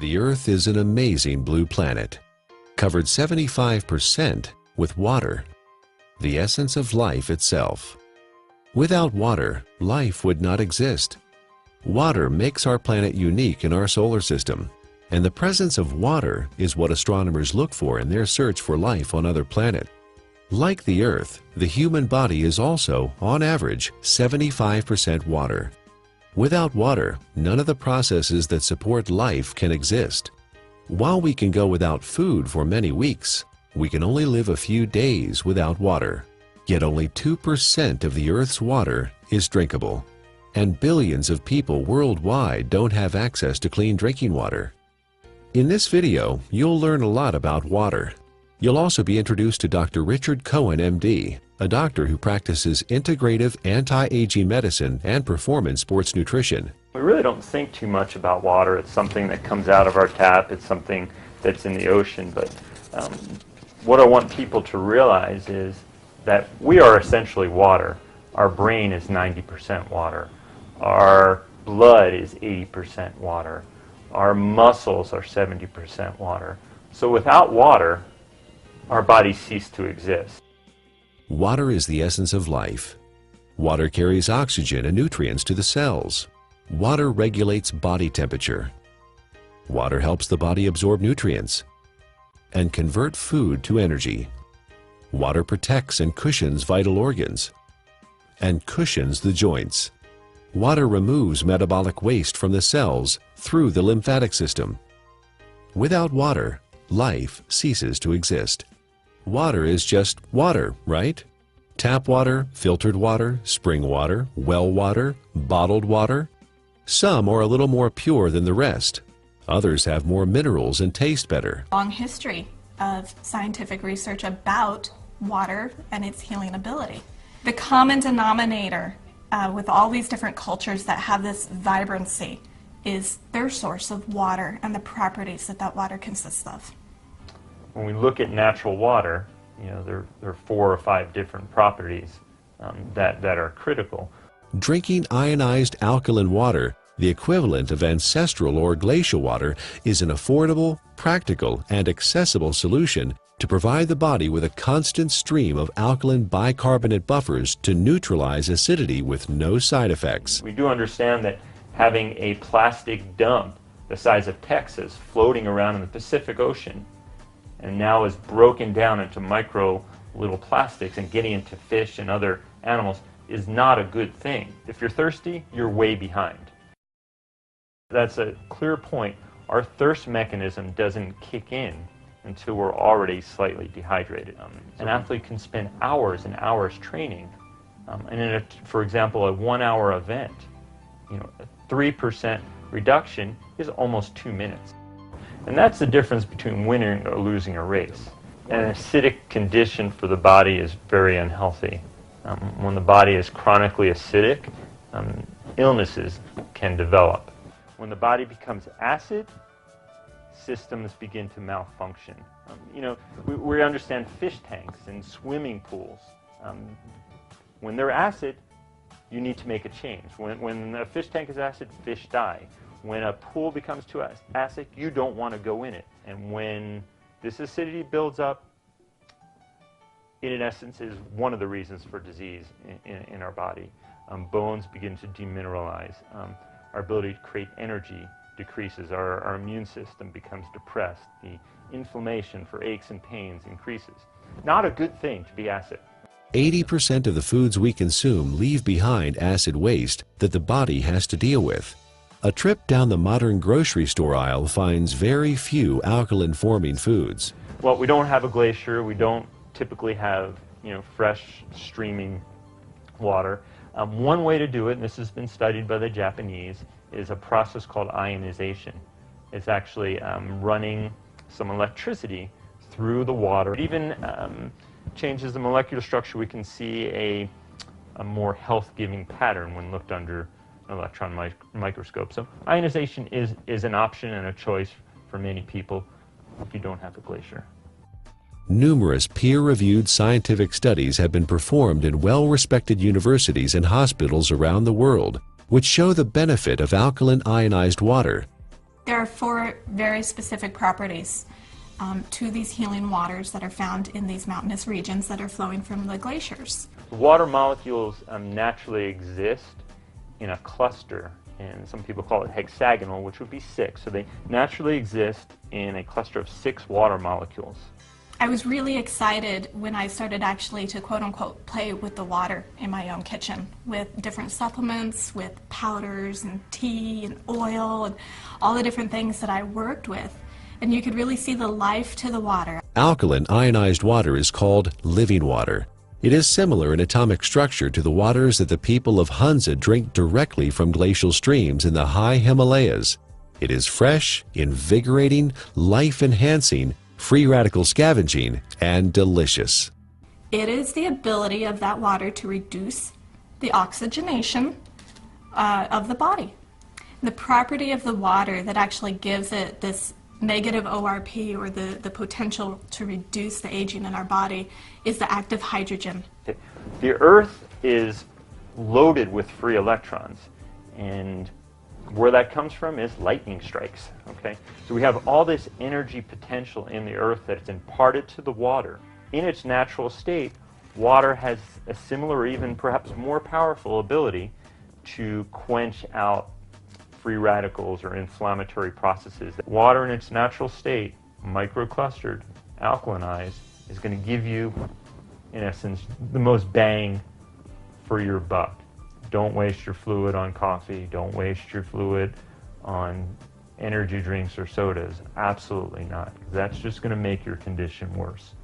The Earth is an amazing blue planet, covered 75% with water, the essence of life itself. Without water, life would not exist. Water makes our planet unique in our solar system, and the presence of water is what astronomers look for in their search for life on other planets. Like the Earth, the human body is also, on average, 75% water. Without water, none of the processes that support life can exist. While we can go without food for many weeks, we can only live a few days without water. Yet only 2% of the Earth's water is drinkable, and billions of people worldwide don't have access to clean drinking water. In this video, you'll learn a lot about water. You'll also be introduced to Dr. Richard Cohen, MD, a doctor who practices integrative anti-aging medicine and performance sports nutrition. We really don't think too much about water. It's something that comes out of our tap. It's something that's in the ocean. But what I want people to realize is that we are essentially water. Our brain is 90% water. Our blood is 80% water. Our muscles are 70% water. So without water, our bodies cease to exist. Water is the essence of life. Water carries oxygen and nutrients to the cells. Water regulates body temperature. Water helps the body absorb nutrients and convert food to energy. Water protects and cushions vital organs and cushions the joints. Water removes metabolic waste from the cells through the lymphatic system. Without water, life ceases to exist. Water is just water, right? Tap water, filtered water, spring water, well water, bottled water. Some are a little more pure than the rest. Others have more minerals and taste better. Long history of scientific research about water and its healing ability. The common denominator with all these different cultures that have this vibrancy is their source of water and the properties that that water consists of. When we look at natural water, there are 4 or 5 different properties that are critical. Drinking ionized alkaline water, the equivalent of ancestral or glacial water, is an affordable, practical, and accessible solution to provide the body with a constant stream of alkaline bicarbonate buffers to neutralize acidity with no side effects. We do understand that having a plastic dump the size of Texas floating around in the Pacific Ocean and now is broken down into micro little plastics and getting into fish and other animals is not a good thing. If you're thirsty, you're way behind. That's a clear point. Our thirst mechanism doesn't kick in until we're already slightly dehydrated. An athlete can spend hours and hours training, and in for example, a 1-hour event, a 3% reduction is almost 2 minutes. And that's the difference between winning or losing a race. An acidic condition for the body is very unhealthy. When the body is chronically acidic, illnesses can develop. When the body becomes acid, systems begin to malfunction. We understand fish tanks and swimming pools. When they're acid, you need to make a change. When a fish tank is acid, fish die. When a pool becomes too acid, you don't want to go in it. And when this acidity builds up, it in essence is one of the reasons for disease in our body. Bones begin to demineralize. Our ability to create energy decreases. Our immune system becomes depressed. The inflammation for aches and pains increases. Not a good thing to be acid. 80% of the foods we consume leave behind acid waste that the body has to deal with. A trip down the modern grocery store aisle finds very few alkaline-forming foods. Well, we don't have a glacier. We don't typically have, fresh, streaming water. One way to do it, and this has been studied by the Japanese, is a process called ionization. It's actually running some electricity through the water. It even changes the molecular structure. We can see a more health-giving pattern when looked under an electron microscope. So ionization is an option and a choice for many people if you don't have a glacier. Numerous peer-reviewed scientific studies have been performed in well-respected universities and hospitals around the world, which show the benefit of alkaline ionized water. There are 4 very specific properties to these healing waters that are found in these mountainous regions that are flowing from the glaciers. Water molecules naturally exist in a cluster, and some people call it hexagonal, which would be 6. So they naturally exist in a cluster of 6 water molecules. I was really excited when I started actually to quote-unquote play with the water in my own kitchen with different supplements, with powders and tea and oil and all the different things that I worked with. And you could really see the life to the water. Alkaline ionized water is called living water. It is similar in atomic structure to the waters that the people of Hunza drink directly from glacial streams in the high Himalayas. It is fresh, invigorating, life-enhancing, free radical scavenging, and delicious. It is the ability of that water to reduce the oxygenation of the body. The property of the water that actually gives it this negative ORP, or the potential to reduce the aging in our body, is the active hydrogen. The Earth is loaded with free electrons, and where that comes from is lightning strikes. Okay, so we have all this energy potential in the Earth that's imparted to the water. In its natural state, water has a similar, or even perhaps more powerful ability to quench out free radicals or inflammatory processes. Water in its natural state, microclustered, alkalinized, is going to give you, in essence, the most bang for your buck. Don't waste your fluid on coffee. Don't waste your fluid on energy drinks or sodas. Absolutely not. That's just going to make your condition worse.